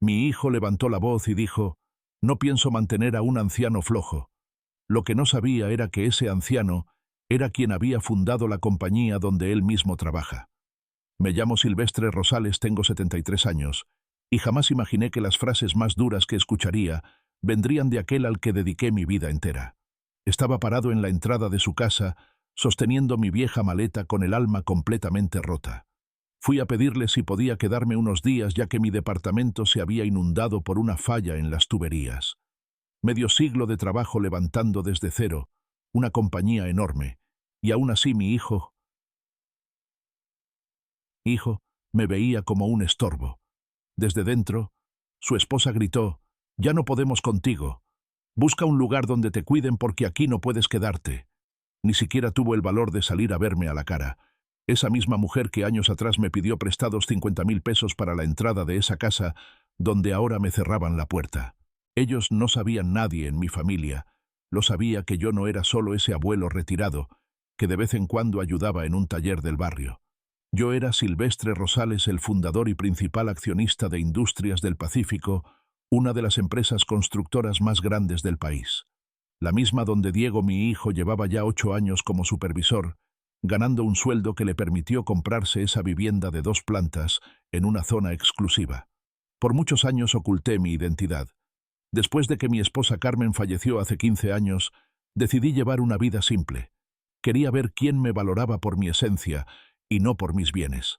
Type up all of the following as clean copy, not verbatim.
Mi hijo levantó la voz y dijo: «No pienso mantener a un anciano flojo». Lo que no sabía era que ese anciano era quien había fundado la compañía donde él mismo trabaja. Me llamo Silvestre Rosales, tengo 73 años, y jamás imaginé que las frases más duras que escucharía vendrían de aquel al que dediqué mi vida entera. Estaba parado en la entrada de su casa, sosteniendo mi vieja maleta con el alma completamente rota. Fui a pedirle si podía quedarme unos días, ya que mi departamento se había inundado por una falla en las tuberías. Medio siglo de trabajo levantando desde cero una compañía enorme, y aún así mi hijo me veía como un estorbo. Desde dentro, su esposa gritó: «Ya no podemos contigo. Busca un lugar donde te cuiden porque aquí no puedes quedarte». Ni siquiera tuvo el valor de salir a verme a la cara. Esa misma mujer que años atrás me pidió prestados 50.000 pesos para la entrada de esa casa, donde ahora me cerraban la puerta. Ellos no sabían, nadie en mi familia lo sabía, que yo no era solo ese abuelo retirado que de vez en cuando ayudaba en un taller del barrio. Yo era Silvestre Rosales, el fundador y principal accionista de Industrias del Pacífico, una de las empresas constructoras más grandes del país. La misma donde Diego, mi hijo, llevaba ya 8 años como supervisor, ganando un sueldo que le permitió comprarse esa vivienda de 2 plantas en una zona exclusiva. Por muchos años oculté mi identidad. Después de que mi esposa Carmen falleció hace 15 años, decidí llevar una vida simple. Quería ver quién me valoraba por mi esencia y no por mis bienes.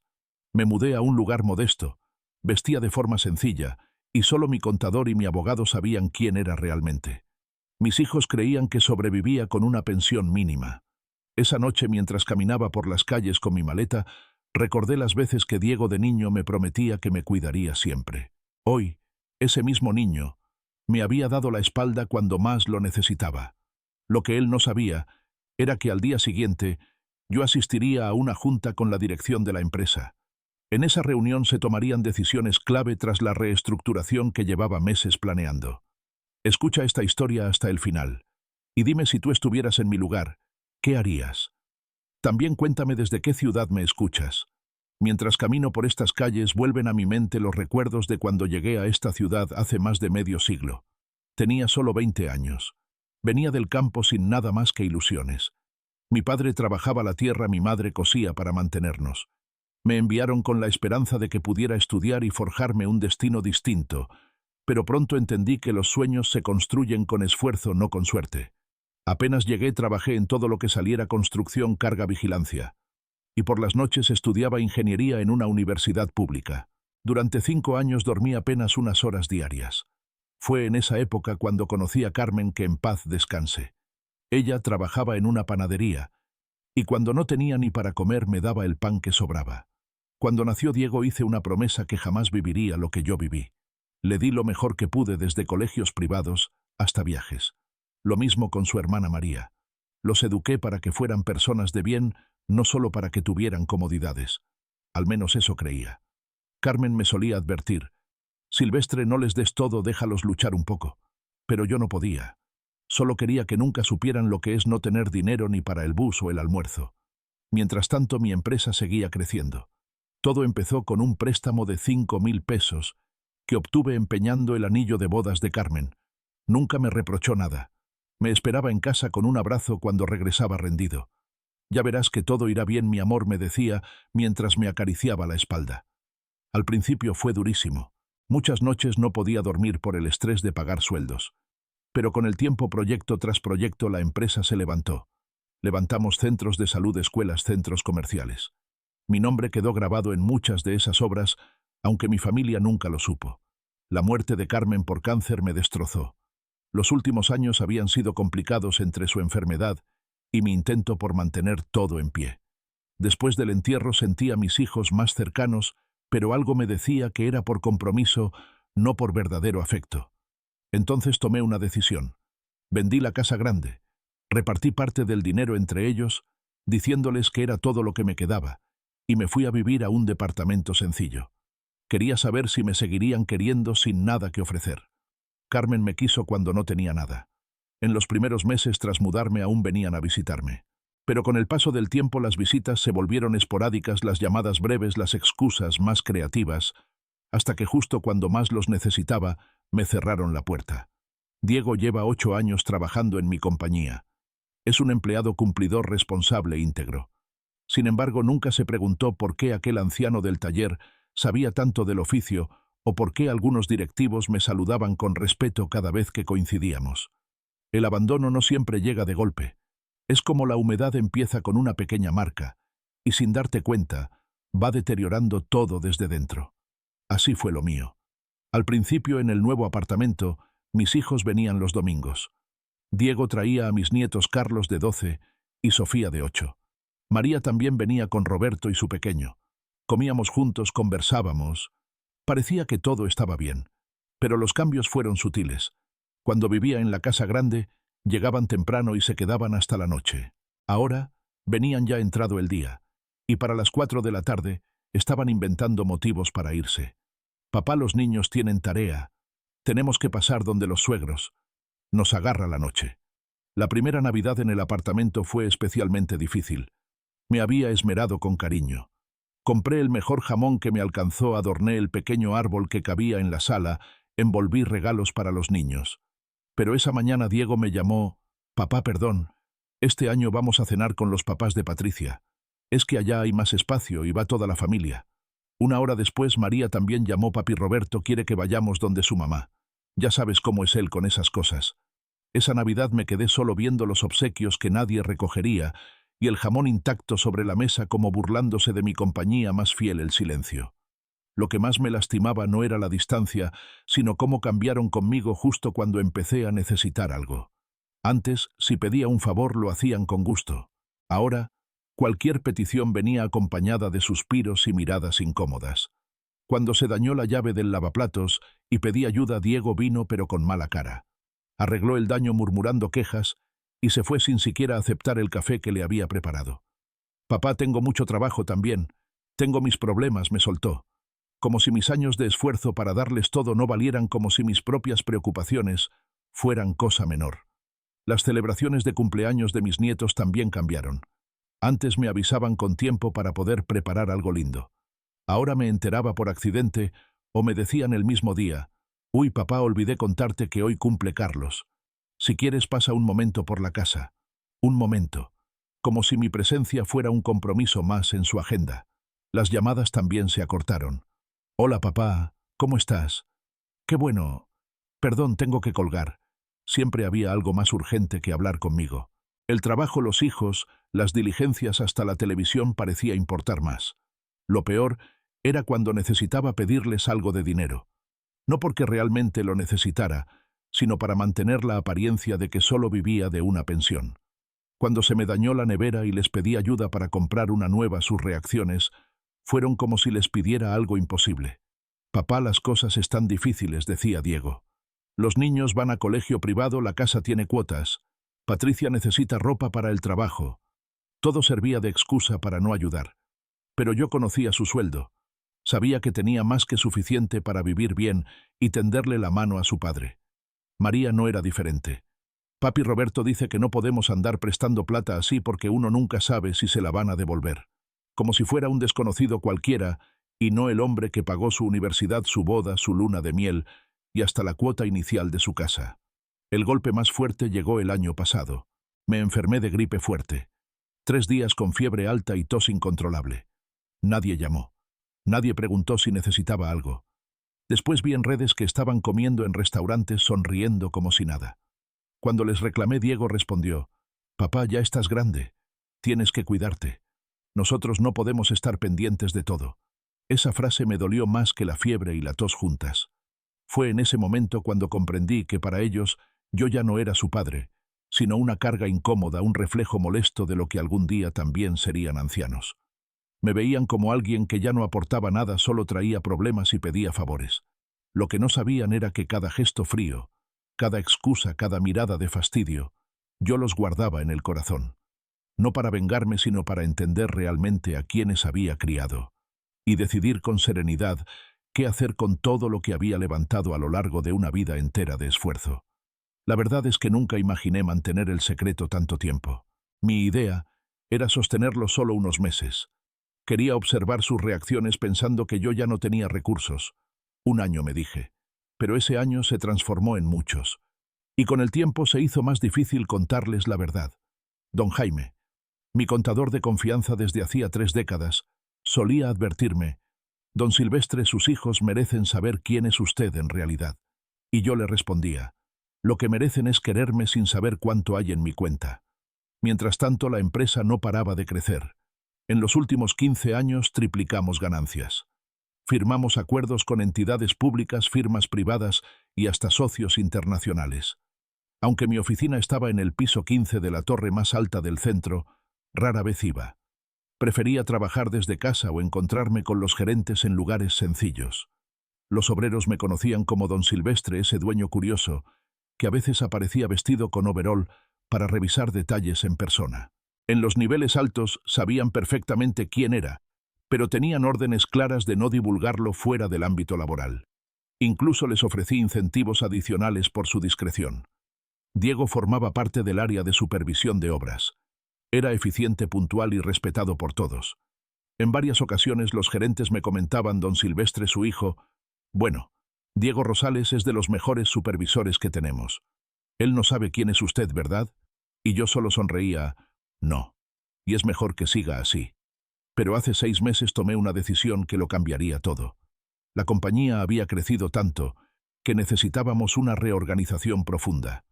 Me mudé a un lugar modesto, vestía de forma sencilla, y solo mi contador y mi abogado sabían quién era realmente. Mis hijos creían que sobrevivía con una pensión mínima. Esa noche, mientras caminaba por las calles con mi maleta, recordé las veces que Diego de niño me prometía que me cuidaría siempre. Hoy, ese mismo niño me había dado la espalda cuando más lo necesitaba. Lo que él no sabía era que al día siguiente yo asistiría a una junta con la dirección de la empresa. En esa reunión se tomarían decisiones clave tras la reestructuración que llevaba meses planeando. Escucha esta historia hasta el final, y dime si tú estuvieras en mi lugar, ¿qué harías? También cuéntame desde qué ciudad me escuchas. Mientras camino por estas calles vuelven a mi mente los recuerdos de cuando llegué a esta ciudad hace más de medio siglo. Tenía solo 20 años. Venía del campo sin nada más que ilusiones. Mi padre trabajaba la tierra, mi madre cosía para mantenernos. Me enviaron con la esperanza de que pudiera estudiar y forjarme un destino distinto, pero pronto entendí que los sueños se construyen con esfuerzo, no con suerte. Apenas llegué, trabajé en todo lo que saliera: construcción, carga, vigilancia. Y por las noches estudiaba ingeniería en una universidad pública. Durante 5 años dormí apenas unas horas diarias. Fue en esa época cuando conocí a Carmen, que en paz descanse. Ella trabajaba en una panadería, y cuando no tenía ni para comer me daba el pan que sobraba. Cuando nació Diego hice una promesa: que jamás viviría lo que yo viví. Le di lo mejor que pude, desde colegios privados hasta viajes. Lo mismo con su hermana María. Los eduqué para que fueran personas de bien, no solo para que tuvieran comodidades. Al menos eso creía. Carmen me solía advertir: «Silvestre, no les des todo, déjalos luchar un poco». Pero yo no podía. Solo quería que nunca supieran lo que es no tener dinero ni para el bus o el almuerzo. Mientras tanto, mi empresa seguía creciendo. Todo empezó con un préstamo de 5.000 pesos que obtuve empeñando el anillo de bodas de Carmen. Nunca me reprochó nada. Me esperaba en casa con un abrazo cuando regresaba rendido. «Ya verás que todo irá bien, mi amor», me decía mientras me acariciaba la espalda. Al principio fue durísimo. Muchas noches no podía dormir por el estrés de pagar sueldos. Pero con el tiempo, proyecto tras proyecto, la empresa se levantó. Levantamos centros de salud, escuelas, centros comerciales. Mi nombre quedó grabado en muchas de esas obras, aunque mi familia nunca lo supo. La muerte de Carmen por cáncer me destrozó. Los últimos años habían sido complicados entre su enfermedad y mi intento por mantener todo en pie. Después del entierro sentí a mis hijos más cercanos, pero algo me decía que era por compromiso, no por verdadero afecto. Entonces tomé una decisión. Vendí la casa grande. Repartí parte del dinero entre ellos, diciéndoles que era todo lo que me quedaba, y me fui a vivir a un departamento sencillo. Quería saber si me seguirían queriendo sin nada que ofrecer. Carmen me quiso cuando no tenía nada. En los primeros meses tras mudarme aún venían a visitarme. Pero con el paso del tiempo las visitas se volvieron esporádicas, las llamadas breves, las excusas más creativas, hasta que justo cuando más los necesitaba, me cerraron la puerta. Diego lleva 8 años trabajando en mi compañía. Es un empleado cumplidor, responsable e íntegro. Sin embargo, nunca se preguntó por qué aquel anciano del taller sabía tanto del oficio o por qué algunos directivos me saludaban con respeto cada vez que coincidíamos. El abandono no siempre llega de golpe. Es como la humedad, empieza con una pequeña marca y sin darte cuenta va deteriorando todo desde dentro. Así fue lo mío. Al principio, en el nuevo apartamento, mis hijos venían los domingos. Diego traía a mis nietos Carlos, de 12, y Sofía, de 8. María también venía con Roberto y su pequeño. Comíamos juntos, conversábamos. Parecía que todo estaba bien, pero los cambios fueron sutiles. Cuando vivía en la casa grande, llegaban temprano y se quedaban hasta la noche. Ahora, venían ya entrado el día, y para las 4 de la tarde estaban inventando motivos para irse. Papá, los niños tienen tarea. Tenemos que pasar donde los suegros. Nos agarra la noche. La primera Navidad en el apartamento fue especialmente difícil. Me había esmerado con cariño. Compré el mejor jamón que me alcanzó, adorné el pequeño árbol que cabía en la sala, envolví regalos para los niños. Pero esa mañana Diego me llamó: «Papá, perdón, este año vamos a cenar con los papás de Patricia. Es que allá hay más espacio y va toda la familia». Una hora después María también llamó: «Papi, Roberto quiere que vayamos donde su mamá. Ya sabes cómo es él con esas cosas». Esa Navidad me quedé solo viendo los obsequios que nadie recogería y el jamón intacto sobre la mesa, como burlándose de mi compañía más fiel, el silencio. Lo que más me lastimaba no era la distancia, sino cómo cambiaron conmigo justo cuando empecé a necesitar algo. Antes, si pedía un favor, lo hacían con gusto. Ahora, cualquier petición venía acompañada de suspiros y miradas incómodas. Cuando se dañó la llave del lavaplatos y pedí ayuda, Diego vino, pero con mala cara. Arregló el daño murmurando quejas y se fue sin siquiera aceptar el café que le había preparado. «Papá, tengo mucho trabajo también. Tengo mis problemas», me soltó. Como si mis años de esfuerzo para darles todo no valieran, como si mis propias preocupaciones fueran cosa menor. Las celebraciones de cumpleaños de mis nietos también cambiaron. Antes me avisaban con tiempo para poder preparar algo lindo. Ahora me enteraba por accidente o me decían el mismo día: «Uy, papá, olvidé contarte que hoy cumple Carlos. Si quieres, pasa un momento por la casa». Un momento. Como si mi presencia fuera un compromiso más en su agenda. Las llamadas también se acortaron. «Hola, papá, ¿cómo estás? Qué bueno. Perdón, tengo que colgar». Siempre había algo más urgente que hablar conmigo. El trabajo, los hijos, las diligencias, hasta la televisión parecía importar más. Lo peor era cuando necesitaba pedirles algo de dinero. No porque realmente lo necesitara, sino para mantener la apariencia de que solo vivía de una pensión. Cuando se me dañó la nevera y les pedí ayuda para comprar una nueva, sus reacciones fueron como si les pidiera algo imposible. «Papá, las cosas están difíciles», decía Diego. «Los niños van a colegio privado, la casa tiene cuotas. Patricia necesita ropa para el trabajo». Todo servía de excusa para no ayudar. Pero yo conocía su sueldo. Sabía que tenía más que suficiente para vivir bien y tenderle la mano a su padre. María no era diferente. «Papi, Roberto dice que no podemos andar prestando plata así porque uno nunca sabe si se la van a devolver». Como si fuera un desconocido cualquiera y no el hombre que pagó su universidad, su boda, su luna de miel y hasta la cuota inicial de su casa. El golpe más fuerte llegó el año pasado. Me enfermé de gripe fuerte. 3 días con fiebre alta y tos incontrolable. Nadie llamó. Nadie preguntó si necesitaba algo. Después vi en redes que estaban comiendo en restaurantes sonriendo como si nada. Cuando les reclamé, Diego respondió: «Papá, ya estás grande. Tienes que cuidarte. Nosotros no podemos estar pendientes de todo». Esa frase me dolió más que la fiebre y la tos juntas. Fue en ese momento cuando comprendí que para ellos yo ya no era su padre, sino una carga incómoda, un reflejo molesto de lo que algún día también serían ancianos. Me veían como alguien que ya no aportaba nada, solo traía problemas y pedía favores. Lo que no sabían era que cada gesto frío, cada excusa, cada mirada de fastidio, yo los guardaba en el corazón. No para vengarme, sino para entender realmente a quienes había criado y decidir con serenidad qué hacer con todo lo que había levantado a lo largo de una vida entera de esfuerzo. La verdad es que nunca imaginé mantener el secreto tanto tiempo. Mi idea era sostenerlo solo unos meses. Quería observar sus reacciones pensando que yo ya no tenía recursos. Un año, me dije, pero ese año se transformó en muchos. Y con el tiempo se hizo más difícil contarles la verdad. Don Jaime, mi contador de confianza desde hacía 3 décadas, solía advertirme: don Silvestre, sus hijos merecen saber quién es usted en realidad. Y yo le respondía: lo que merecen es quererme sin saber cuánto hay en mi cuenta. Mientras tanto, la empresa no paraba de crecer. En los últimos 15 años triplicamos ganancias. Firmamos acuerdos con entidades públicas, firmas privadas y hasta socios internacionales. Aunque mi oficina estaba en el piso 15 de la torre más alta del centro, rara vez iba. Prefería trabajar desde casa o encontrarme con los gerentes en lugares sencillos. Los obreros me conocían como don Silvestre, ese dueño curioso, que a veces aparecía vestido con overol para revisar detalles en persona. En los niveles altos sabían perfectamente quién era, pero tenían órdenes claras de no divulgarlo fuera del ámbito laboral. Incluso les ofrecí incentivos adicionales por su discreción. Diego formaba parte del área de supervisión de obras. Era eficiente, puntual y respetado por todos. En varias ocasiones los gerentes me comentaban: don Silvestre, su hijo, bueno, Diego Rosales es de los mejores supervisores que tenemos. Él no sabe quién es usted, ¿verdad? Y yo solo sonreía: no. Y es mejor que siga así. Pero hace 6 meses tomé una decisión que lo cambiaría todo. La compañía había crecido tanto que necesitábamos una reorganización profunda.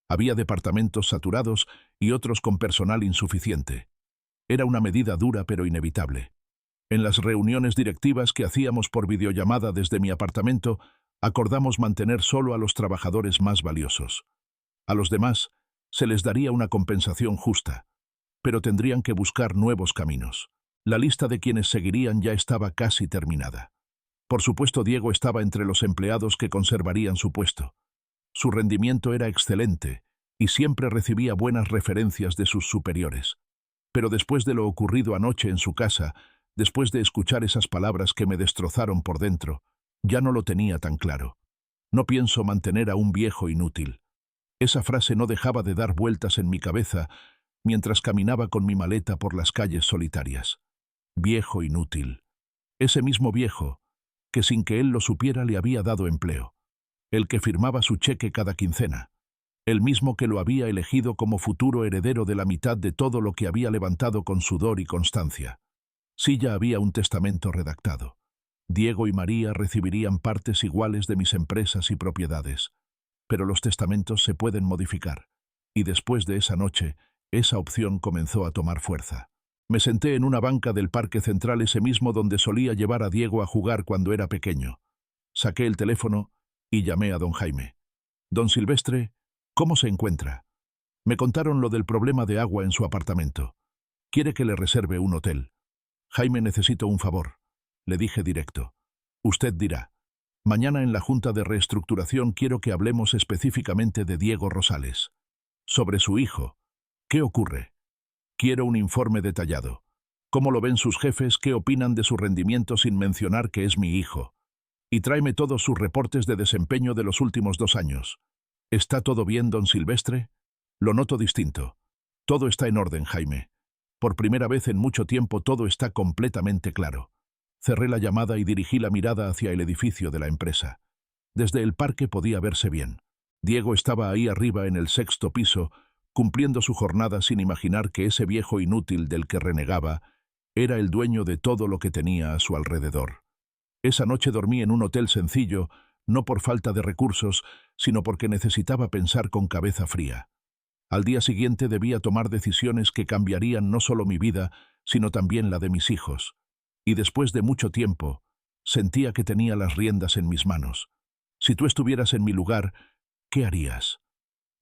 Había departamentos saturados y otros con personal insuficiente. Era una medida dura pero inevitable. En las reuniones directivas que hacíamos por videollamada desde mi apartamento, acordamos mantener solo a los trabajadores más valiosos. A los demás se les daría una compensación justa, pero tendrían que buscar nuevos caminos. La lista de quienes seguirían ya estaba casi terminada. Por supuesto, Diego estaba entre los empleados que conservarían su puesto. Su rendimiento era excelente y siempre recibía buenas referencias de sus superiores. Pero después de lo ocurrido anoche en su casa, después de escuchar esas palabras que me destrozaron por dentro, ya no lo tenía tan claro. No pienso mantener a un viejo inútil. Esa frase no dejaba de dar vueltas en mi cabeza mientras caminaba con mi maleta por las calles solitarias. Viejo inútil. Ese mismo viejo que sin que él lo supiera le había dado empleo. El que firmaba su cheque cada quincena. El mismo que lo había elegido como futuro heredero de la mitad de todo lo que había levantado con sudor y constancia. Sí, ya había un testamento redactado. Diego y María recibirían partes iguales de mis empresas y propiedades. Pero los testamentos se pueden modificar. Y después de esa noche, esa opción comenzó a tomar fuerza. Me senté en una banca del Parque Central, ese mismo donde solía llevar a Diego a jugar cuando era pequeño. Saqué el teléfono y llamé a don Jaime. Don Silvestre, ¿cómo se encuentra? Me contaron lo del problema de agua en su apartamento. Quiere que le reserve un hotel. Jaime, necesito un favor. Le dije directo. Usted dirá. Mañana en la Junta de Reestructuración quiero que hablemos específicamente de Diego Rosales. Sobre su hijo. ¿Qué ocurre? Quiero un informe detallado. ¿Cómo lo ven sus jefes? ¿Qué opinan de su rendimiento sin mencionar que es mi hijo? Y tráeme todos sus reportes de desempeño de los últimos 2 años. ¿Está todo bien, don Silvestre? Lo noto distinto. Todo está en orden, Jaime. Por primera vez en mucho tiempo todo está completamente claro. Cerré la llamada y dirigí la mirada hacia el edificio de la empresa. Desde el parque podía verse bien. Diego estaba ahí arriba en el 6º piso, cumpliendo su jornada sin imaginar que ese viejo inútil del que renegaba era el dueño de todo lo que tenía a su alrededor. Esa noche dormí en un hotel sencillo, no por falta de recursos, sino porque necesitaba pensar con cabeza fría. Al día siguiente debía tomar decisiones que cambiarían no solo mi vida, sino también la de mis hijos. Y después de mucho tiempo, sentía que tenía las riendas en mis manos. Si tú estuvieras en mi lugar, ¿qué harías?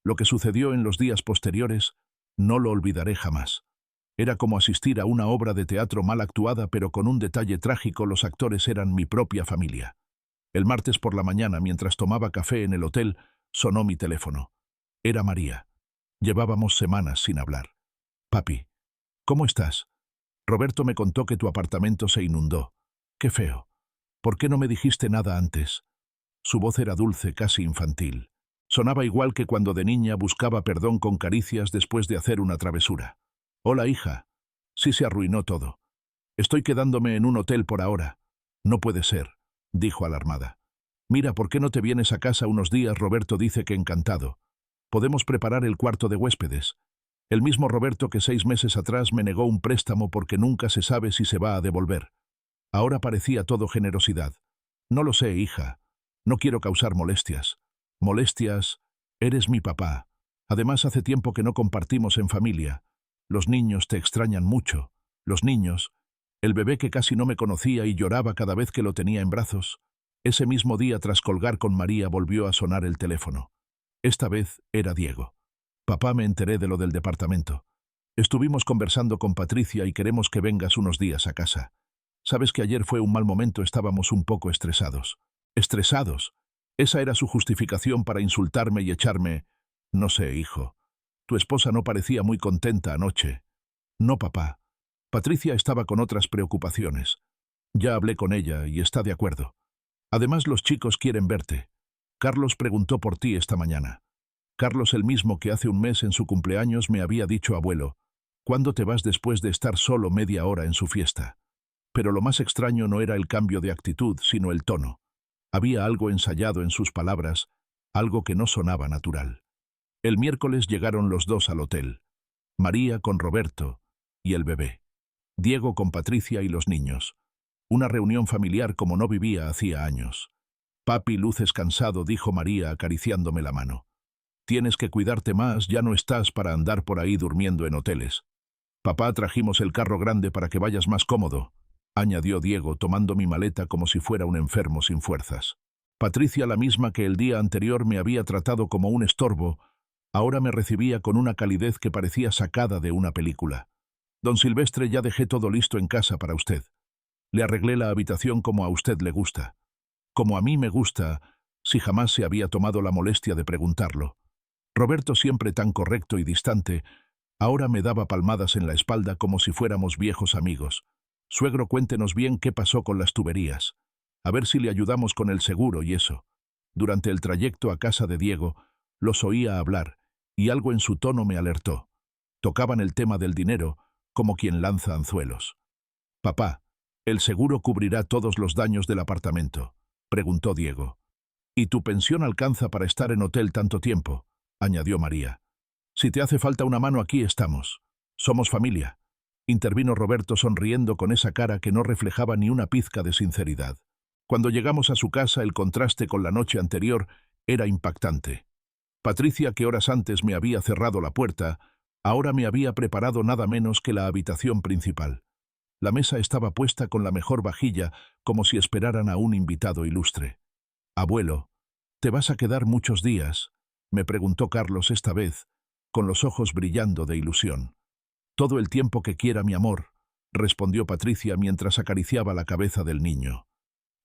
Lo que sucedió en los días posteriores no lo olvidaré jamás. Era como asistir a una obra de teatro mal actuada, pero con un detalle trágico: los actores eran mi propia familia. El martes por la mañana, mientras tomaba café en el hotel, sonó mi teléfono. Era María. Llevábamos semanas sin hablar. Papi, ¿cómo estás? Roberto me contó que tu apartamento se inundó. Qué feo. ¿Por qué no me dijiste nada antes? Su voz era dulce, casi infantil. Sonaba igual que cuando de niña buscaba perdón con caricias después de hacer una travesura. Hola, hija. Sí, se arruinó todo. Estoy quedándome en un hotel por ahora. No puede ser, dijo alarmada. Mira, ¿por qué no te vienes a casa unos días? Roberto dice que encantado. Podemos preparar el cuarto de huéspedes. El mismo Roberto que 6 meses atrás me negó un préstamo porque nunca se sabe si se va a devolver. Ahora parecía todo generosidad. No lo sé, hija. No quiero causar molestias. Molestias, eres mi papá. Además, hace tiempo que no compartimos en familia. Los niños te extrañan mucho. Los niños, el bebé que casi no me conocía y lloraba cada vez que lo tenía en brazos. Ese mismo día, tras colgar con María, volvió a sonar el teléfono. Esta vez era Diego. Papá, me enteré de lo del departamento. Estuvimos conversando con Patricia y queremos que vengas unos días a casa. Sabes que ayer fue un mal momento, estábamos un poco estresados. ¿Estresados? Esa era su justificación para insultarme y echarme... No sé, hijo. Tu esposa no parecía muy contenta anoche. No, papá. Patricia estaba con otras preocupaciones. Ya hablé con ella y está de acuerdo. Además, los chicos quieren verte. Carlos preguntó por ti esta mañana. Carlos, el mismo que hace un mes en su cumpleaños me había dicho: abuelo, ¿cuándo te vas después de estar solo media hora en su fiesta? Pero lo más extraño no era el cambio de actitud, sino el tono. Había algo ensayado en sus palabras, algo que no sonaba natural. El miércoles llegaron los dos al hotel. María con Roberto y el bebé. Diego con Patricia y los niños. Una reunión familiar como no vivía hacía años. Papi, luces cansado, dijo María acariciándome la mano. Tienes que cuidarte más, ya no estás para andar por ahí durmiendo en hoteles. Papá, trajimos el carro grande para que vayas más cómodo, añadió Diego, tomando mi maleta como si fuera un enfermo sin fuerzas. Patricia, la misma que el día anterior me había tratado como un estorbo, ahora me recibía con una calidez que parecía sacada de una película. Don Silvestre, ya dejé todo listo en casa para usted. Le arreglé la habitación como a usted le gusta. Como a mí me gusta, si jamás se había tomado la molestia de preguntarlo. Roberto, siempre tan correcto y distante, ahora me daba palmadas en la espalda como si fuéramos viejos amigos. Suegro, cuéntenos bien qué pasó con las tuberías. A ver si le ayudamos con el seguro y eso. Durante el trayecto a casa de Diego, los oía hablar, y algo en su tono me alertó. Tocaban el tema del dinero, como quien lanza anzuelos. Papá, ¿el seguro cubrirá todos los daños del apartamento?, preguntó Diego. ¿Y tu pensión alcanza para estar en hotel tanto tiempo?, añadió María. Si te hace falta una mano, aquí estamos. Somos familia, intervino Roberto sonriendo con esa cara que no reflejaba ni una pizca de sinceridad. Cuando llegamos a su casa, el contraste con la noche anterior era impactante. Patricia, que horas antes me había cerrado la puerta, ahora me había preparado nada menos que la habitación principal. La mesa estaba puesta con la mejor vajilla, como si esperaran a un invitado ilustre. Abuelo, ¿te vas a quedar muchos días?, me preguntó Carlos esta vez, con los ojos brillando de ilusión. Todo el tiempo que quiera, mi amor, respondió Patricia mientras acariciaba la cabeza del niño.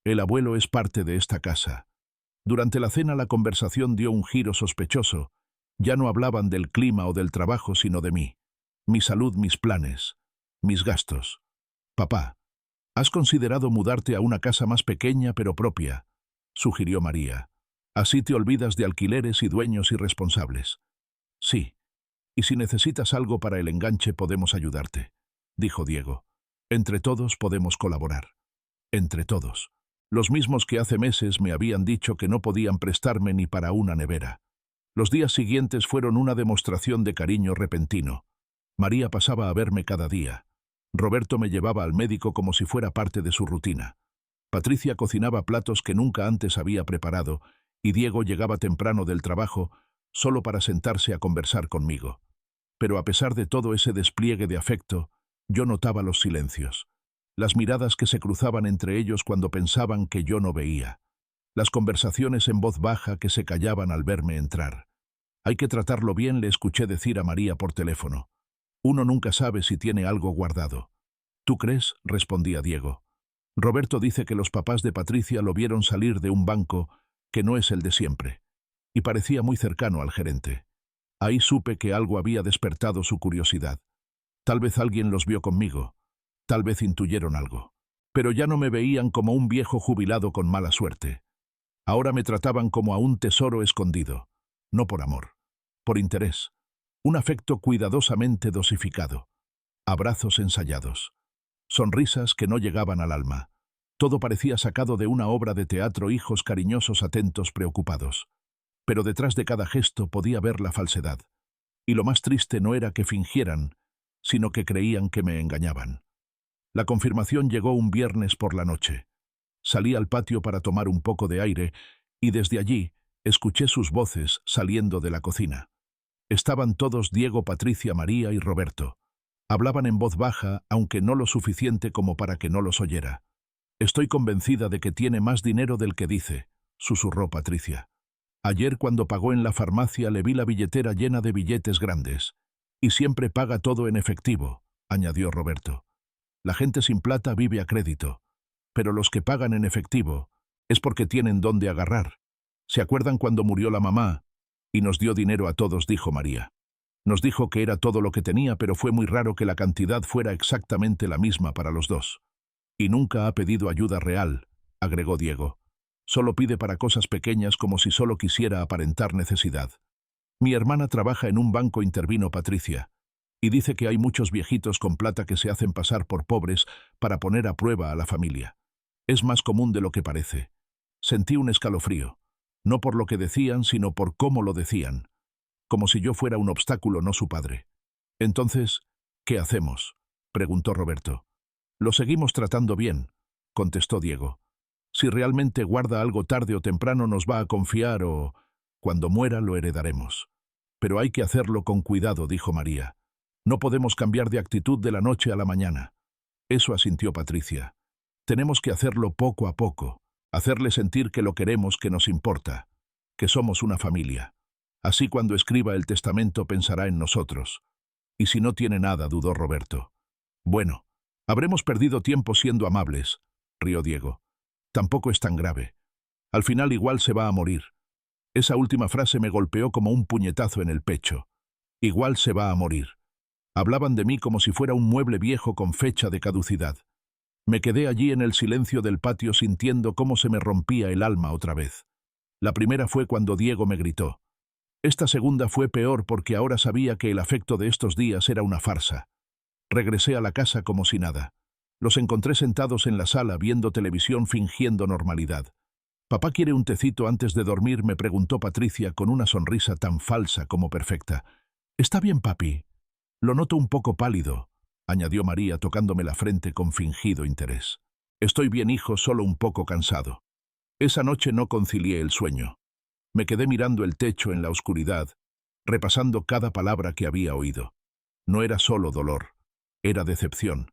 El abuelo es parte de esta casa. Durante la cena la conversación dio un giro sospechoso. Ya no hablaban del clima o del trabajo, sino de mí. Mi salud, mis planes, mis gastos. Papá, ¿has considerado mudarte a una casa más pequeña pero propia?, sugirió María. Así te olvidas de alquileres y dueños irresponsables. Sí. Y si necesitas algo para el enganche, podemos ayudarte, dijo Diego. Entre todos podemos colaborar. Entre todos. Los mismos que hace meses me habían dicho que no podían prestarme ni para una nevera. Los días siguientes fueron una demostración de cariño repentino. María pasaba a verme cada día. Roberto me llevaba al médico como si fuera parte de su rutina. Patricia cocinaba platos que nunca antes había preparado, y Diego llegaba temprano del trabajo solo para sentarse a conversar conmigo. Pero a pesar de todo ese despliegue de afecto, yo notaba los silencios, las miradas que se cruzaban entre ellos cuando pensaban que yo no veía, las conversaciones en voz baja que se callaban al verme entrar. Hay que tratarlo bien, le escuché decir a María por teléfono. Uno nunca sabe si tiene algo guardado. ¿Tú crees?, respondía Diego. Roberto dice que los papás de Patricia lo vieron salir de un banco que no es el de siempre, y parecía muy cercano al gerente. Ahí supe que algo había despertado su curiosidad. Tal vez alguien los vio conmigo, tal vez intuyeron algo. Pero ya no me veían como un viejo jubilado con mala suerte. Ahora me trataban como a un tesoro escondido, no por amor, por interés, un afecto cuidadosamente dosificado, abrazos ensayados, sonrisas que no llegaban al alma. Todo parecía sacado de una obra de teatro, hijos cariñosos, atentos, preocupados. Pero detrás de cada gesto podía ver la falsedad. Y lo más triste no era que fingieran, sino que creían que me engañaban. La confirmación llegó un viernes por la noche. Salí al patio para tomar un poco de aire y desde allí escuché sus voces saliendo de la cocina. Estaban todos: Diego, Patricia, María y Roberto. Hablaban en voz baja, aunque no lo suficiente como para que no los oyera. «Estoy convencida de que tiene más dinero del que dice», susurró Patricia. «Ayer cuando pagó en la farmacia le vi la billetera llena de billetes grandes. Y siempre paga todo en efectivo», añadió Roberto. «La gente sin plata vive a crédito, pero los que pagan en efectivo es porque tienen dónde agarrar. ¿Se acuerdan cuando murió la mamá y nos dio dinero a todos?», dijo María. «Nos dijo que era todo lo que tenía, pero fue muy raro que la cantidad fuera exactamente la misma para los dos. Y nunca ha pedido ayuda real», agregó Diego. «Solo pide para cosas pequeñas, como si solo quisiera aparentar necesidad». «Mi hermana trabaja en un banco», intervino Patricia, «y dice que hay muchos viejitos con plata que se hacen pasar por pobres para poner a prueba a la familia. Es más común de lo que parece». Sentí un escalofrío, no por lo que decían, sino por cómo lo decían, como si yo fuera un obstáculo, no su padre. «Entonces, ¿qué hacemos?», preguntó Roberto. «Lo seguimos tratando bien», contestó Diego. «Si realmente guarda algo, tarde o temprano nos va a confiar o, cuando muera, lo heredaremos. Pero hay que hacerlo con cuidado», dijo María. «No podemos cambiar de actitud de la noche a la mañana». «Eso», asintió Patricia. «Tenemos que hacerlo poco a poco, hacerle sentir que lo queremos, que nos importa, que somos una familia. Así cuando escriba el testamento pensará en nosotros». «Y si no tiene nada», dudó Roberto. «Bueno, habremos perdido tiempo siendo amables», rió Diego. «Tampoco es tan grave. Al final igual se va a morir». Esa última frase me golpeó como un puñetazo en el pecho. Igual se va a morir. Hablaban de mí como si fuera un mueble viejo con fecha de caducidad. Me quedé allí en el silencio del patio sintiendo cómo se me rompía el alma otra vez. La primera fue cuando Diego me gritó. Esta segunda fue peor porque ahora sabía que el afecto de estos días era una farsa. Regresé a la casa como si nada. Los encontré sentados en la sala viendo televisión fingiendo normalidad. «¿Papá quiere un tecito antes de dormir?», me preguntó Patricia con una sonrisa tan falsa como perfecta. «Está bien, papi. Lo noto un poco pálido», añadió María tocándome la frente con fingido interés. «Estoy bien, hijo, solo un poco cansado». Esa noche no concilié el sueño. Me quedé mirando el techo en la oscuridad, repasando cada palabra que había oído. No era solo dolor, era decepción.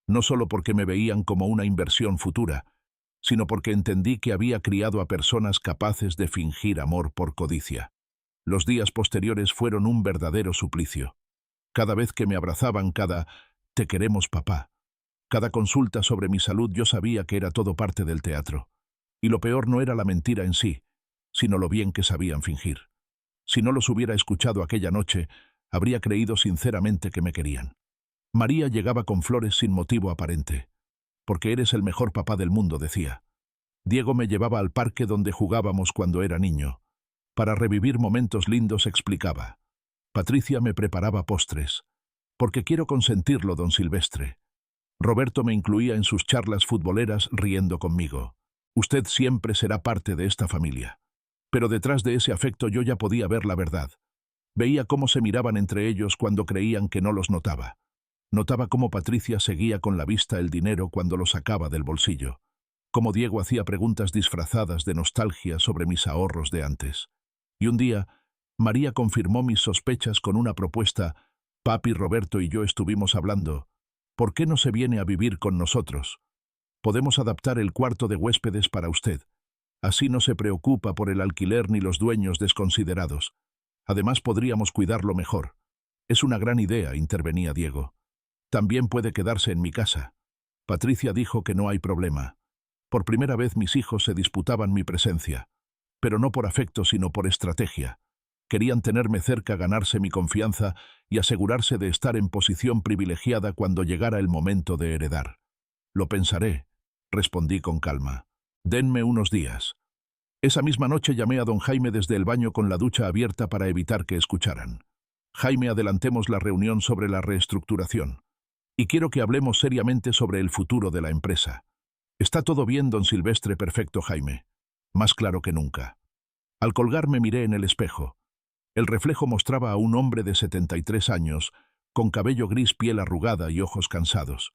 No solo porque me veían como una inversión futura, sino porque entendí que había criado a personas capaces de fingir amor por codicia. Los días posteriores fueron un verdadero suplicio. Cada vez que me abrazaban, cada «te queremos, papá», cada consulta sobre mi salud, yo sabía que era todo parte del teatro. Y lo peor no era la mentira en sí, sino lo bien que sabían fingir. Si no los hubiera escuchado aquella noche, habría creído sinceramente que me querían. María llegaba con flores sin motivo aparente. «Porque eres el mejor papá del mundo», decía. Diego me llevaba al parque donde jugábamos cuando era niño. Para revivir momentos lindos, explicaba. Patricia me preparaba postres. «Porque quiero consentirlo, don Silvestre». Roberto me incluía en sus charlas futboleras riendo conmigo. «Usted siempre será parte de esta familia». Pero detrás de ese afecto yo ya podía ver la verdad. Veía cómo se miraban entre ellos cuando creían que no los notaba. Notaba cómo Patricia seguía con la vista el dinero cuando lo sacaba del bolsillo. Cómo Diego hacía preguntas disfrazadas de nostalgia sobre mis ahorros de antes. Y un día, María confirmó mis sospechas con una propuesta. «Papi, Roberto y yo estuvimos hablando. ¿Por qué no se viene a vivir con nosotros? Podemos adaptar el cuarto de huéspedes para usted. Así no se preocupa por el alquiler ni los dueños desconsiderados. Además podríamos cuidarlo mejor». «Es una gran idea», intervenía Diego. «También puede quedarse en mi casa». Patricia dijo que no hay problema. Por primera vez mis hijos se disputaban mi presencia. Pero no por afecto, sino por estrategia. Querían tenerme cerca, ganarse mi confianza y asegurarse de estar en posición privilegiada cuando llegara el momento de heredar. «Lo pensaré», respondí con calma. «Denme unos días». Esa misma noche llamé a don Jaime desde el baño con la ducha abierta para evitar que escucharan. «Jaime, adelantemos la reunión sobre la reestructuración. Y quiero que hablemos seriamente sobre el futuro de la empresa. Está todo bien, don Silvestre. Perfecto, Jaime. Más claro que nunca. Al colgar me miré en el espejo. El reflejo mostraba a un hombre de 73 años, con cabello gris, piel arrugada y ojos cansados.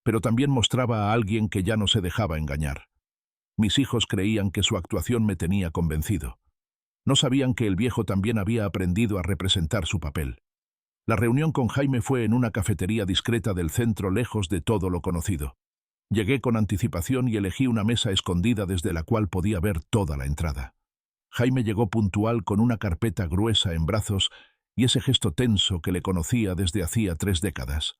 Pero también mostraba a alguien que ya no se dejaba engañar. Mis hijos creían que su actuación me tenía convencido. No sabían que el viejo también había aprendido a representar su papel. La reunión con Jaime fue en una cafetería discreta del centro, lejos de todo lo conocido. Llegué con anticipación y elegí una mesa escondida desde la cual podía ver toda la entrada. Jaime llegó puntual con una carpeta gruesa en brazos y ese gesto tenso que le conocía desde hacía 3 décadas.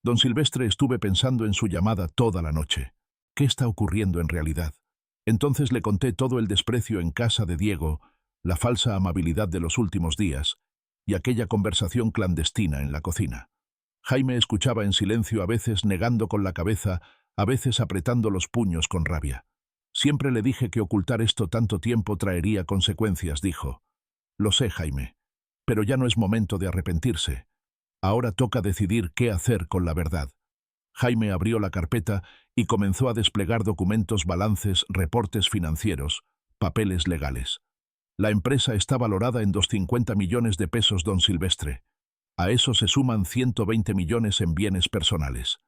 Don Silvestre, estuve pensando en su llamada toda la noche. ¿Qué está ocurriendo en realidad? Entonces le conté todo el desprecio en casa de Diego, la falsa amabilidad de los últimos días y aquella conversación clandestina en la cocina. Jaime escuchaba en silencio, a veces negando con la cabeza, a veces apretando los puños con rabia. Siempre le dije que ocultar esto tanto tiempo traería consecuencias, dijo. Lo sé, Jaime, pero ya no es momento de arrepentirse. Ahora toca decidir qué hacer con la verdad. Jaime abrió la carpeta y comenzó a desplegar documentos, balances, reportes financieros, papeles legales. La empresa está valorada en 250 millones de pesos, don Silvestre. A eso se suman 120 millones en bienes personales.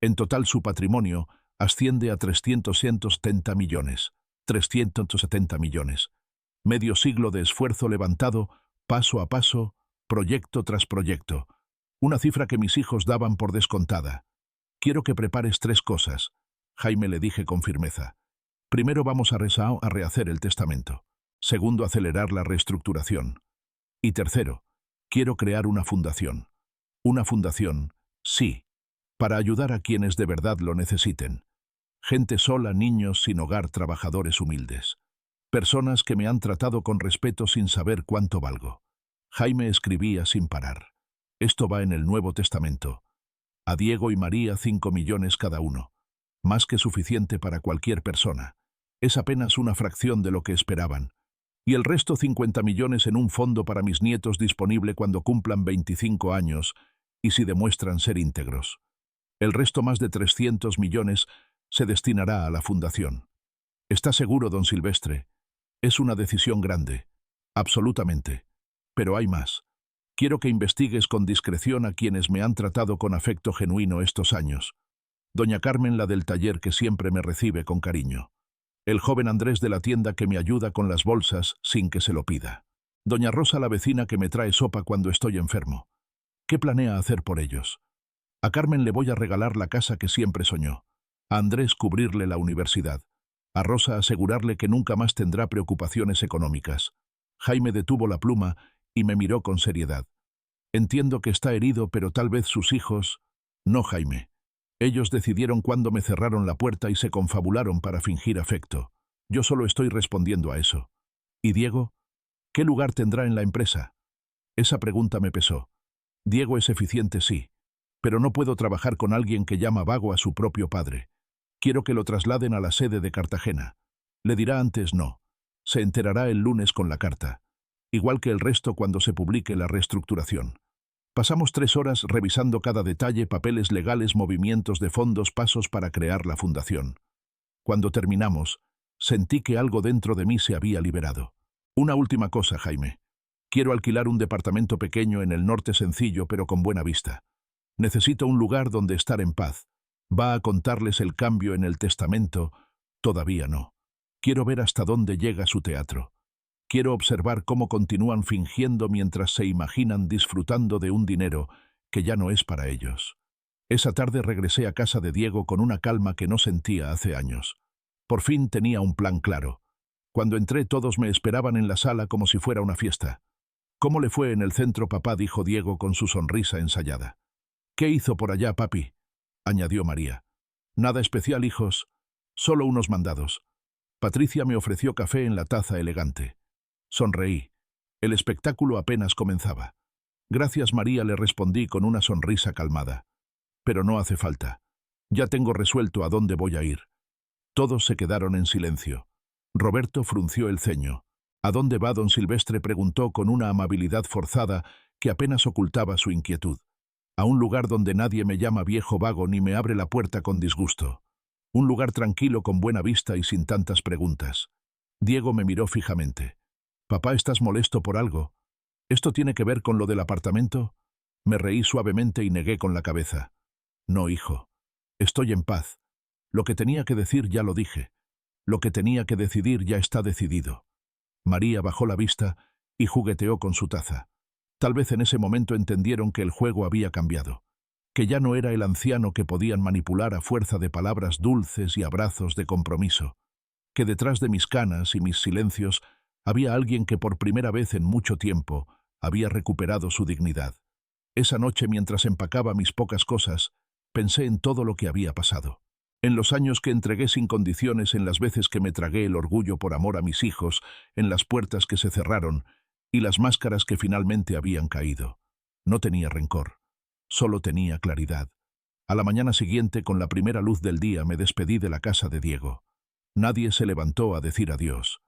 En total su patrimonio asciende a 370 millones. 370 millones. Medio siglo de esfuerzo levantado, paso a paso, proyecto tras proyecto. Una cifra que mis hijos daban por descontada. Quiero que prepares 3 cosas, Jaime, le dije con firmeza. Primero, vamos a rehacer el testamento. Segundo, acelerar la reestructuración. Y tercero, quiero crear una fundación. Una fundación, sí, para ayudar a quienes de verdad lo necesiten. Gente sola, niños sin hogar, trabajadores humildes. Personas que me han tratado con respeto sin saber cuánto valgo. Jaime escribía sin parar. Esto va en el Nuevo Testamento. A Diego y María 5 millones cada uno. Más que suficiente para cualquier persona. Es apenas una fracción de lo que esperaban. Y el resto 50 millones en un fondo para mis nietos, disponible cuando cumplan 25 años y si demuestran ser íntegros. El resto, más de 300 millones, se destinará a la fundación. ¿Está seguro, don Silvestre? Es una decisión grande. Absolutamente. Pero hay más. Quiero que investigues con discreción a quienes me han tratado con afecto genuino estos años. Doña Carmen, la del taller, que siempre me recibe con cariño. El joven Andrés de la tienda, que me ayuda con las bolsas sin que se lo pida. Doña Rosa, la vecina, que me trae sopa cuando estoy enfermo. ¿Qué planea hacer por ellos? A Carmen le voy a regalar la casa que siempre soñó. A Andrés, cubrirle la universidad. A Rosa, asegurarle que nunca más tendrá preocupaciones económicas. Jaime detuvo la pluma y me miró con seriedad. Entiendo que está herido, pero tal vez sus hijos... No, Jaime. Ellos decidieron cuando me cerraron la puerta y se confabularon para fingir afecto. Yo solo estoy respondiendo a eso. ¿Y Diego? ¿Qué lugar tendrá en la empresa? Esa pregunta me pesó. Diego es eficiente, sí, pero no puedo trabajar con alguien que llama vago a su propio padre. Quiero que lo trasladen a la sede de Cartagena. Le dirá antes no. Se enterará el lunes con la carta. Igual que el resto cuando se publique la reestructuración. Pasamos 3 horas revisando cada detalle, papeles legales, movimientos de fondos, pasos para crear la fundación. Cuando terminamos, sentí que algo dentro de mí se había liberado. Una última cosa, Jaime. Quiero alquilar un departamento pequeño en el norte, sencillo pero con buena vista. Necesito un lugar donde estar en paz. ¿Va a contarles el cambio en el testamento? Todavía no. Quiero ver hasta dónde llega su teatro. Quiero observar cómo continúan fingiendo mientras se imaginan disfrutando de un dinero que ya no es para ellos. Esa tarde regresé a casa de Diego con una calma que no sentía hace años. Por fin tenía un plan claro. Cuando entré, todos me esperaban en la sala como si fuera una fiesta. ¿Cómo le fue en el centro, papá?, dijo Diego con su sonrisa ensayada. ¿Qué hizo por allá, papi?, añadió María. Nada especial, hijos. Solo unos mandados. Patricia me ofreció café en la taza elegante. Sonreí. El espectáculo apenas comenzaba. Gracias, María, le respondí con una sonrisa calmada. Pero no hace falta. Ya tengo resuelto a dónde voy a ir. Todos se quedaron en silencio. Roberto frunció el ceño. ¿A dónde va, don Silvestre?, preguntó con una amabilidad forzada que apenas ocultaba su inquietud. A un lugar donde nadie me llama viejo vago ni me abre la puerta con disgusto. Un lugar tranquilo con buena vista y sin tantas preguntas. Diego me miró fijamente. «Papá, ¿estás molesto por algo? ¿Esto tiene que ver con lo del apartamento?» Me reí suavemente y negué con la cabeza. «No, hijo. Estoy en paz. Lo que tenía que decir ya lo dije. Lo que tenía que decidir ya está decidido». María bajó la vista y jugueteó con su taza. Tal vez en ese momento entendieron que el juego había cambiado, que ya no era el anciano que podían manipular a fuerza de palabras dulces y abrazos de compromiso, que detrás de mis canas y mis silencios había alguien que por primera vez en mucho tiempo había recuperado su dignidad. Esa noche, mientras empacaba mis pocas cosas, pensé en todo lo que había pasado. En los años que entregué sin condiciones, en las veces que me tragué el orgullo por amor a mis hijos, en las puertas que se cerraron y las máscaras que finalmente habían caído. No tenía rencor, solo tenía claridad. A la mañana siguiente, con la primera luz del día, me despedí de la casa de Diego. Nadie se levantó a decir adiós.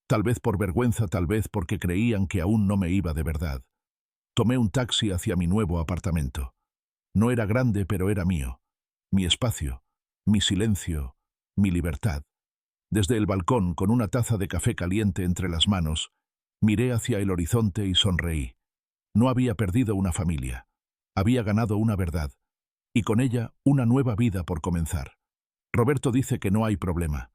Tal vez por vergüenza, tal vez porque creían que aún no me iba de verdad. Tomé un taxi hacia mi nuevo apartamento. No era grande, pero era mío. Mi espacio, mi silencio, mi libertad. Desde el balcón, con una taza de café caliente entre las manos, miré hacia el horizonte y sonreí. No había perdido una familia. Había ganado una verdad. Y con ella, una nueva vida por comenzar. Roberto dice que no hay problema.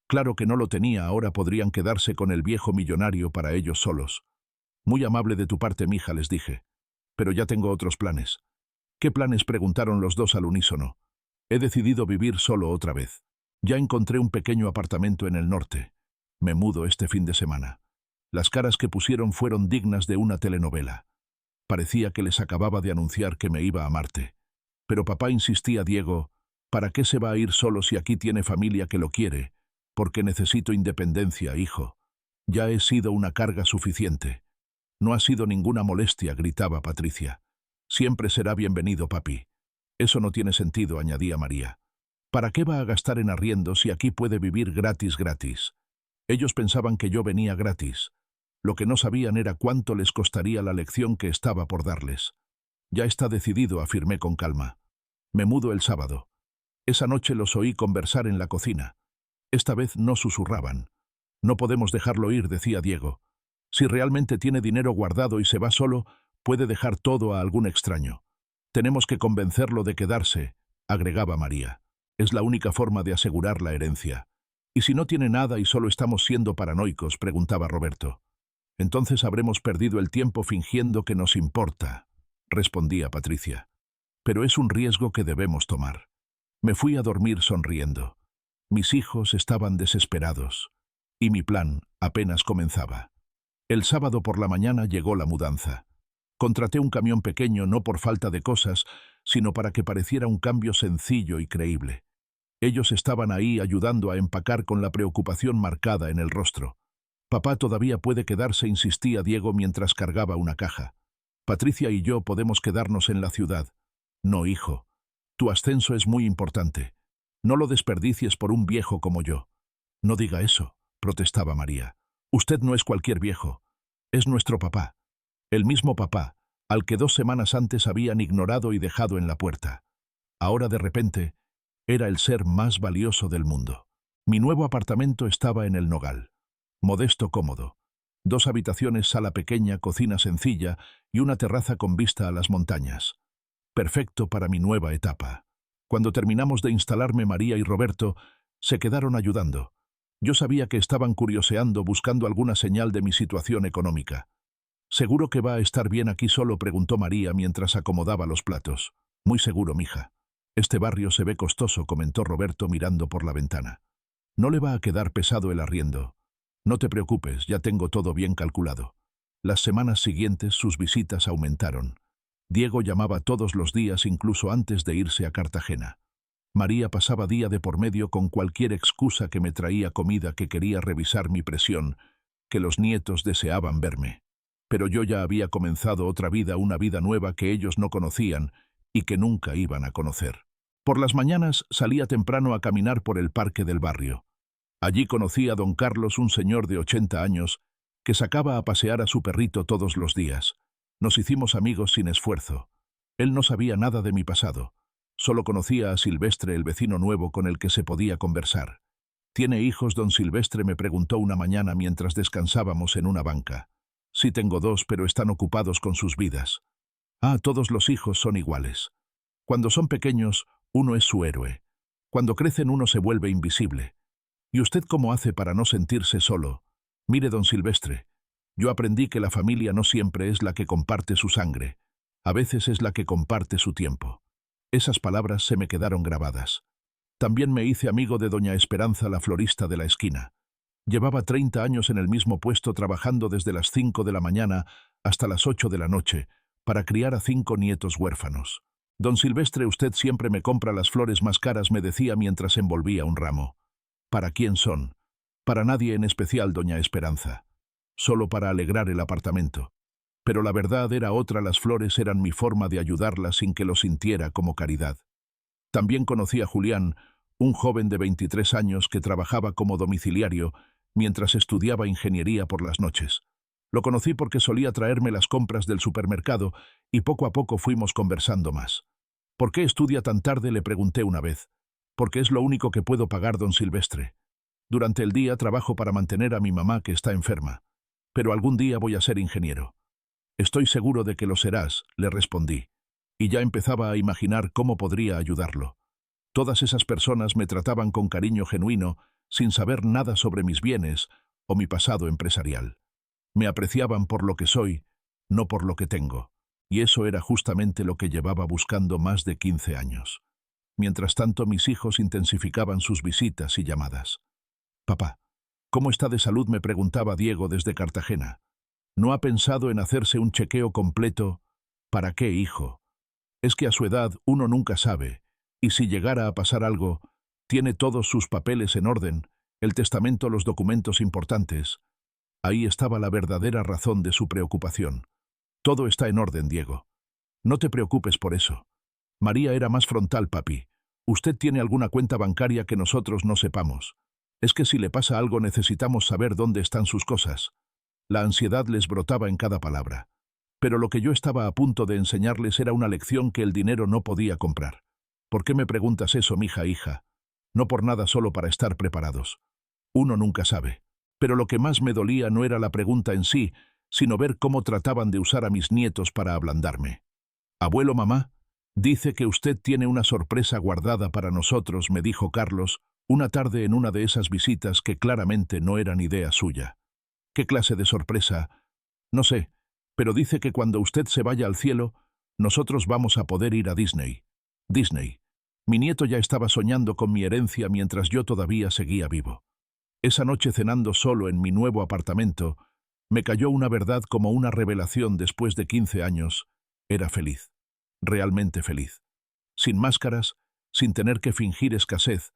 Claro que no lo tenía, ahora podrían quedarse con el viejo millonario para ellos solos. Muy amable de tu parte, mija, les dije. Pero ya tengo otros planes. ¿Qué planes?, preguntaron los dos al unísono. He decidido vivir solo otra vez. Ya encontré un pequeño apartamento en el norte. Me mudo este fin de semana. Las caras que pusieron fueron dignas de una telenovela. Parecía que les acababa de anunciar que me iba a Marte. Pero papá insistía: Diego, ¿para qué se va a ir solo si aquí tiene familia que lo quiere? Porque necesito independencia, hijo. Ya he sido una carga suficiente. No ha sido ninguna molestia, gritaba Patricia. Siempre será bienvenido, papi. Eso no tiene sentido, añadía María. ¿Para qué va a gastar en arriendo si aquí puede vivir gratis? Ellos pensaban que yo venía gratis. Lo que no sabían era cuánto les costaría la lección que estaba por darles. Ya está decidido, afirmé con calma. Me mudo el sábado. Esa noche los oí conversar en la cocina. Esta vez no susurraban. No podemos dejarlo ir, decía Diego. Si realmente tiene dinero guardado y se va solo, puede dejar todo a algún extraño. Tenemos que convencerlo de quedarse, agregaba María. Es la única forma de asegurar la herencia. ¿Y si no tiene nada y solo estamos siendo paranoicos?, preguntaba Roberto. Entonces habremos perdido el tiempo fingiendo que nos importa, respondía Patricia. Pero es un riesgo que debemos tomar. Me fui a dormir sonriendo. Mis hijos estaban desesperados. Y mi plan apenas comenzaba. El sábado por la mañana llegó la mudanza. Contraté un camión pequeño no por falta de cosas, sino para que pareciera un cambio sencillo y creíble. Ellos estaban ahí ayudando a empacar con la preocupación marcada en el rostro. Papá todavía puede quedarse, insistía Diego mientras cargaba una caja. Patricia y yo podemos quedarnos en la ciudad. No, hijo. Tu ascenso es muy importante. No lo desperdicies por un viejo como yo. No diga eso, protestaba María. Usted no es cualquier viejo. Es nuestro papá. El mismo papá, al que 2 semanas antes habían ignorado y dejado en la puerta. Ahora, de repente, era el ser más valioso del mundo. Mi nuevo apartamento estaba en el Nogal. Modesto, cómodo. 2 habitaciones, sala pequeña, cocina sencilla y una terraza con vista a las montañas. Perfecto para mi nueva etapa. Cuando terminamos de instalarme, María y Roberto se quedaron ayudando. Yo sabía que estaban curioseando, buscando alguna señal de mi situación económica. ¿Seguro que va a estar bien aquí solo?, preguntó María mientras acomodaba los platos. Muy seguro, mija. Este barrio se ve costoso, comentó Roberto mirando por la ventana. No le va a quedar pesado el arriendo. No te preocupes, ya tengo todo bien calculado. Las semanas siguientes sus visitas aumentaron. Diego llamaba todos los días, incluso antes de irse a Cartagena. María pasaba día de por medio con cualquier excusa, que me traía comida, que quería revisar mi presión, que los nietos deseaban verme. Pero yo ya había comenzado otra vida, una vida nueva que ellos no conocían y que nunca iban a conocer. Por las mañanas salía temprano a caminar por el parque del barrio. Allí conocí a don Carlos, un señor de 80 años, que sacaba a pasear a su perrito todos los días. Nos hicimos amigos sin esfuerzo. Él no sabía nada de mi pasado. Solo conocía a Silvestre, el vecino nuevo con el que se podía conversar. ¿Tiene hijos, don Silvestre?, me preguntó una mañana mientras descansábamos en una banca. Sí, tengo dos, pero están ocupados con sus vidas. Ah, todos los hijos son iguales. Cuando son pequeños, uno es su héroe. Cuando crecen, uno se vuelve invisible. ¿Y usted cómo hace para no sentirse solo? Mire, don Silvestre, yo aprendí que la familia no siempre es la que comparte su sangre. A veces es la que comparte su tiempo. Esas palabras se me quedaron grabadas. También me hice amigo de doña Esperanza, la florista de la esquina. Llevaba 30 años en el mismo puesto, trabajando desde las 5 de la mañana hasta las 8 de la noche, para criar a 5 nietos huérfanos. Don Silvestre, usted siempre me compra las flores más caras, me decía mientras envolvía un ramo. ¿Para quién son? Para nadie en especial, doña Esperanza. Solo para alegrar el apartamento. Pero la verdad era otra, las flores eran mi forma de ayudarla sin que lo sintiera como caridad. También conocí a Julián, un joven de 23 años que trabajaba como domiciliario mientras estudiaba ingeniería por las noches. Lo conocí porque solía traerme las compras del supermercado y poco a poco fuimos conversando más. ¿Por qué estudia tan tarde?, le pregunté una vez. Porque es lo único que puedo pagar, don Silvestre. Durante el día trabajo para mantener a mi mamá, que está enferma. Pero algún día voy a ser ingeniero. Estoy seguro de que lo serás, le respondí. Y ya empezaba a imaginar cómo podría ayudarlo. Todas esas personas me trataban con cariño genuino, sin saber nada sobre mis bienes o mi pasado empresarial. Me apreciaban por lo que soy, no por lo que tengo. Y eso era justamente lo que llevaba buscando más de 15 años. Mientras tanto, mis hijos intensificaban sus visitas y llamadas. Papá, ¿cómo está de salud?, me preguntaba Diego desde Cartagena. ¿No ha pensado en hacerse un chequeo completo? ¿Para qué, hijo? Es que a su edad uno nunca sabe, y si llegara a pasar algo, tiene todos sus papeles en orden, el testamento, los documentos importantes. Ahí estaba la verdadera razón de su preocupación. Todo está en orden, Diego. No te preocupes por eso. María era más frontal, papi. Usted tiene alguna cuenta bancaria que nosotros no sepamos. Es que si le pasa algo necesitamos saber dónde están sus cosas. La ansiedad les brotaba en cada palabra. Pero lo que yo estaba a punto de enseñarles era una lección que el dinero no podía comprar. ¿Por qué me preguntas eso, mija, hija? No por nada, solo para estar preparados. Uno nunca sabe. Pero lo que más me dolía no era la pregunta en sí, sino ver cómo trataban de usar a mis nietos para ablandarme. Abuelo, mamá, dice que usted tiene una sorpresa guardada para nosotros, me dijo Carlos, una tarde en una de esas visitas que claramente no eran idea suya. ¿Qué clase de sorpresa? No sé, pero dice que cuando usted se vaya al cielo, nosotros vamos a poder ir a Disney. Disney. Mi nieto ya estaba soñando con mi herencia mientras yo todavía seguía vivo. Esa noche, cenando solo en mi nuevo apartamento, me cayó una verdad como una revelación. Después de 15 años, era feliz. Realmente feliz. Sin máscaras, sin tener que fingir escasez,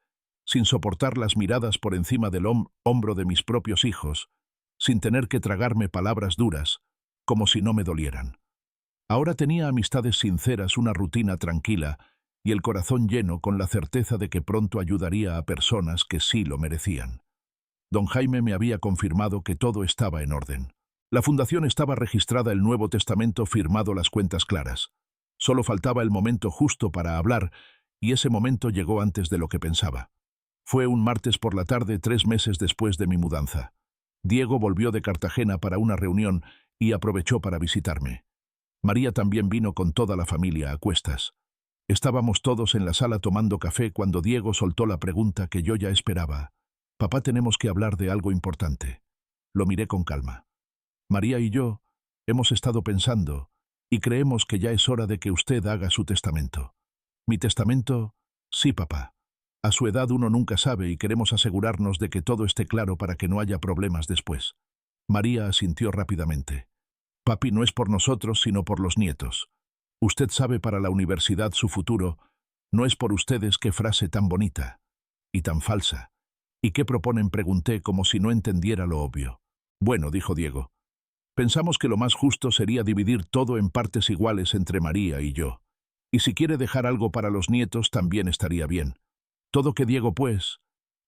sin soportar las miradas por encima del hombro de mis propios hijos, sin tener que tragarme palabras duras, como si no me dolieran. Ahora tenía amistades sinceras, una rutina tranquila y el corazón lleno con la certeza de que pronto ayudaría a personas que sí lo merecían. Don Jaime me había confirmado que todo estaba en orden. La fundación estaba registrada, el Nuevo Testamento firmado, las cuentas claras. Solo faltaba el momento justo para hablar, y ese momento llegó antes de lo que pensaba. Fue un martes por la tarde, 3 meses después de mi mudanza. Diego volvió de Cartagena para una reunión y aprovechó para visitarme. María también vino con toda la familia a cuestas. Estábamos todos en la sala tomando café cuando Diego soltó la pregunta que yo ya esperaba. Papá, tenemos que hablar de algo importante. Lo miré con calma. María y yo hemos estado pensando y creemos que ya es hora de que usted haga su testamento. ¿Mi testamento? Sí, papá. A su edad uno nunca sabe y queremos asegurarnos de que todo esté claro para que no haya problemas después. María asintió rápidamente. Papi, no es por nosotros, sino por los nietos. Usted sabe, para la universidad, su futuro. No es por ustedes. Qué frase tan bonita. Y tan falsa. ¿Y qué proponen?, pregunté como si no entendiera lo obvio. Bueno, dijo Diego. Pensamos que lo más justo sería dividir todo en partes iguales entre María y yo. Y si quiere dejar algo para los nietos, también estaría bien. Todo que Diego, pues.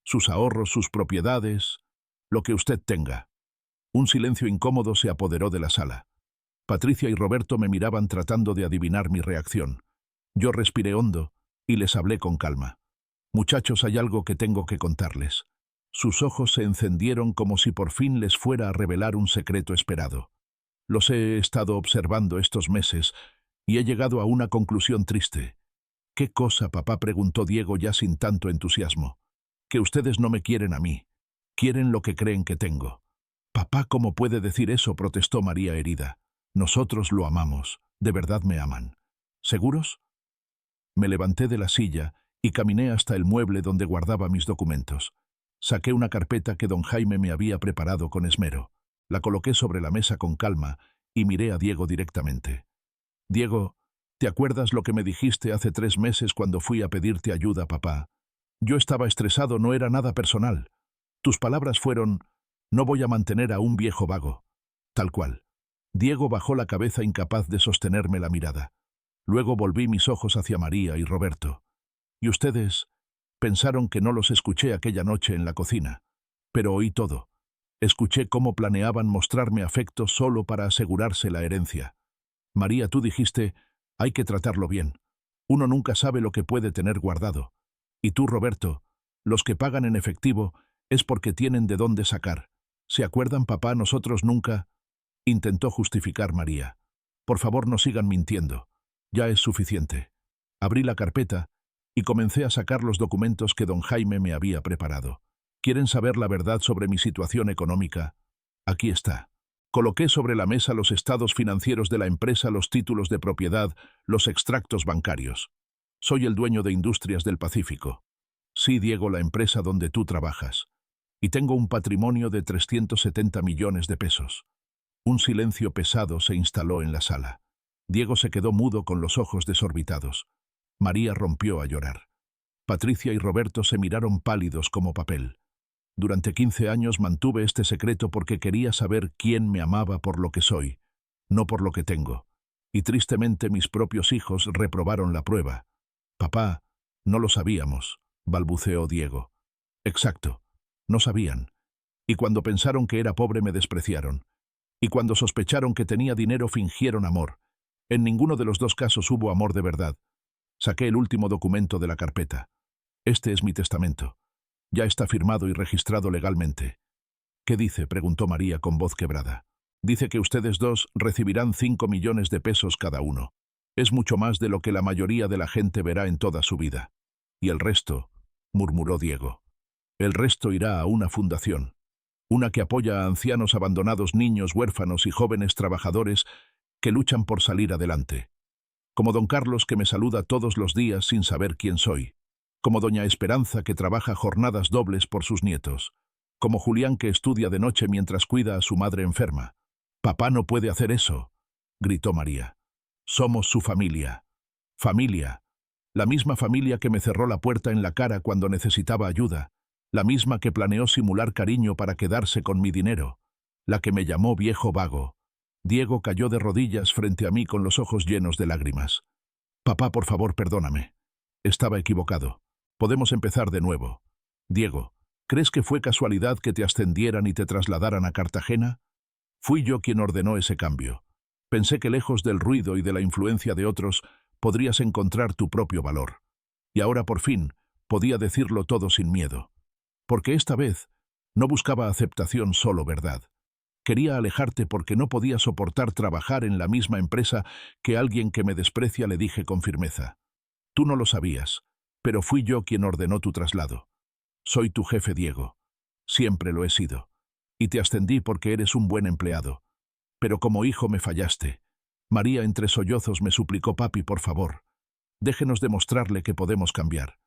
Sus ahorros, sus propiedades, lo que usted tenga. Un silencio incómodo se apoderó de la sala. Patricia y Roberto me miraban tratando de adivinar mi reacción. Yo respiré hondo, y les hablé con calma. Muchachos, hay algo que tengo que contarles. Sus ojos se encendieron como si por fin les fuera a revelar un secreto esperado. Los he estado observando estos meses y he llegado a una conclusión triste. ¿Qué cosa, papá?, preguntó Diego ya sin tanto entusiasmo. Que ustedes no me quieren a mí. Quieren lo que creen que tengo. Papá, ¿cómo puede decir eso?, protestó María herida. Nosotros lo amamos. De verdad me aman. ¿Seguros? Me levanté de la silla y caminé hasta el mueble donde guardaba mis documentos. Saqué una carpeta que don Jaime me había preparado con esmero. La coloqué sobre la mesa con calma y miré a Diego directamente. Diego, ¿te acuerdas lo que me dijiste hace 3 meses cuando fui a pedirte ayuda, papá? Yo estaba estresado, no era nada personal. Tus palabras fueron: no voy a mantener a un viejo vago. Tal cual. Diego bajó la cabeza incapaz de sostenerme la mirada. Luego volví mis ojos hacia María y Roberto. ¿Y ustedes? Pensaron que no los escuché aquella noche en la cocina. Pero oí todo. Escuché cómo planeaban mostrarme afecto solo para asegurarse la herencia. María, tú dijiste: hay que tratarlo bien. Uno nunca sabe lo que puede tener guardado. Y tú, Roberto, los que pagan en efectivo es porque tienen de dónde sacar. ¿Se acuerdan, papá? Nosotros nunca... Intentó justificar María. Por favor, no sigan mintiendo. Ya es suficiente. Abrí la carpeta y comencé a sacar los documentos que don Jaime me había preparado. ¿Quieren saber la verdad sobre mi situación económica? Aquí está. Coloqué sobre la mesa los estados financieros de la empresa, los títulos de propiedad, los extractos bancarios. Soy el dueño de Industrias del Pacífico. Sí, Diego, la empresa donde tú trabajas. Y tengo un patrimonio de 370 millones de pesos. Un silencio pesado se instaló en la sala. Diego se quedó mudo con los ojos desorbitados. María rompió a llorar. Patricia y Roberto se miraron pálidos como papel. Durante 15 años mantuve este secreto porque quería saber quién me amaba por lo que soy, no por lo que tengo. Y tristemente mis propios hijos reprobaron la prueba. Papá, no lo sabíamos, balbuceó Diego. Exacto, no sabían. Y cuando pensaron que era pobre me despreciaron. Y cuando sospecharon que tenía dinero fingieron amor. En ninguno de los dos casos hubo amor de verdad. Saqué el último documento de la carpeta. Este es mi testamento. Ya está firmado y registrado legalmente. ¿Qué dice?, preguntó María con voz quebrada. Dice que ustedes dos recibirán 5 millones de pesos cada uno. Es mucho más de lo que la mayoría de la gente verá en toda su vida. Y el resto, murmuró Diego. El resto irá a una fundación. Una que apoya a ancianos abandonados, niños, huérfanos y jóvenes trabajadores que luchan por salir adelante. Como don Carlos, que me saluda todos los días sin saber quién soy. Como doña Esperanza, que trabaja jornadas dobles por sus nietos. Como Julián, que estudia de noche mientras cuida a su madre enferma. Papá no puede hacer eso, gritó María. Somos su familia. Familia. La misma familia que me cerró la puerta en la cara cuando necesitaba ayuda. La misma que planeó simular cariño para quedarse con mi dinero. La que me llamó viejo vago. Diego cayó de rodillas frente a mí con los ojos llenos de lágrimas. Papá, por favor, perdóname. Estaba equivocado. Podemos empezar de nuevo. Diego, ¿crees que fue casualidad que te ascendieran y te trasladaran a Cartagena? Fui yo quien ordenó ese cambio. Pensé que lejos del ruido y de la influencia de otros, podrías encontrar tu propio valor. Y ahora por fin, podía decirlo todo sin miedo. Porque esta vez, no buscaba aceptación, solo verdad. Quería alejarte porque no podía soportar trabajar en la misma empresa que alguien que me desprecia, le dije con firmeza. Tú no lo sabías, pero fui yo quien ordenó tu traslado. Soy tu jefe, Diego. Siempre lo he sido. Y te ascendí porque eres un buen empleado. Pero como hijo me fallaste. María entre sollozos me suplicó: papi, por favor, déjenos demostrarle que podemos cambiar.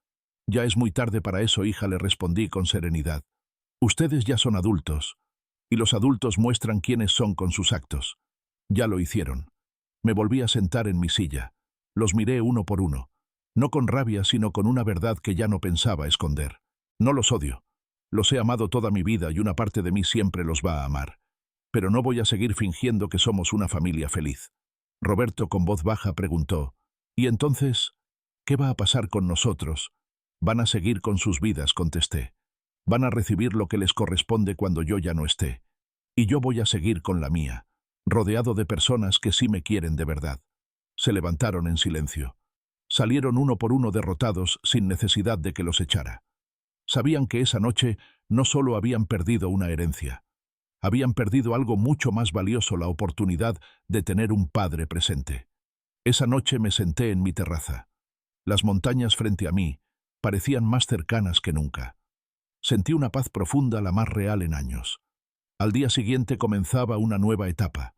Ya es muy tarde para eso, hija, le respondí con serenidad. Ustedes ya son adultos, y los adultos muestran quiénes son con sus actos. Ya lo hicieron. Me volví a sentar en mi silla. Los miré uno por uno. No con rabia, sino con una verdad que ya no pensaba esconder. No los odio. Los he amado toda mi vida y una parte de mí siempre los va a amar. Pero no voy a seguir fingiendo que somos una familia feliz. Roberto, con voz baja, preguntó: ¿y entonces qué va a pasar con nosotros? Van a seguir con sus vidas, contesté. Van a recibir lo que les corresponde cuando yo ya no esté. Y yo voy a seguir con la mía, rodeado de personas que sí me quieren de verdad. Se levantaron en silencio. Salieron uno por uno derrotados sin necesidad de que los echara. Sabían que esa noche no solo habían perdido una herencia, habían perdido algo mucho más valioso, la oportunidad de tener un padre presente. Esa noche me senté en mi terraza. Las montañas frente a mí parecían más cercanas que nunca. Sentí una paz profunda, la más real en años. Al día siguiente comenzaba una nueva etapa.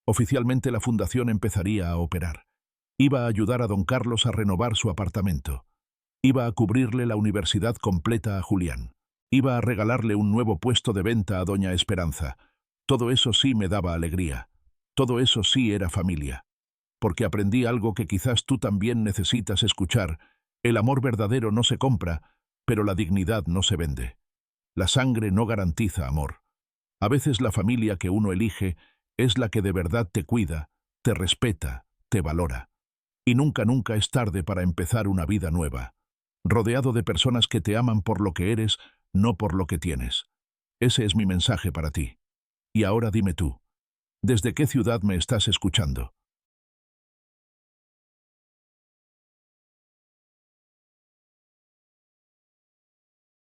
Oficialmente la fundación empezaría a operar. Iba a ayudar a don Carlos a renovar su apartamento. Iba a cubrirle la universidad completa a Julián. Iba a regalarle un nuevo puesto de venta a doña Esperanza. Todo eso sí me daba alegría. Todo eso sí era familia. Porque aprendí algo que quizás tú también necesitas escuchar. El amor verdadero no se compra, pero la dignidad no se vende. La sangre no garantiza amor. A veces la familia que uno elige es la que de verdad te cuida, te respeta, te valora. Y nunca, nunca es tarde para empezar una vida nueva, rodeado de personas que te aman por lo que eres, no por lo que tienes. Ese es mi mensaje para ti. Y ahora dime tú, ¿desde qué ciudad me estás escuchando?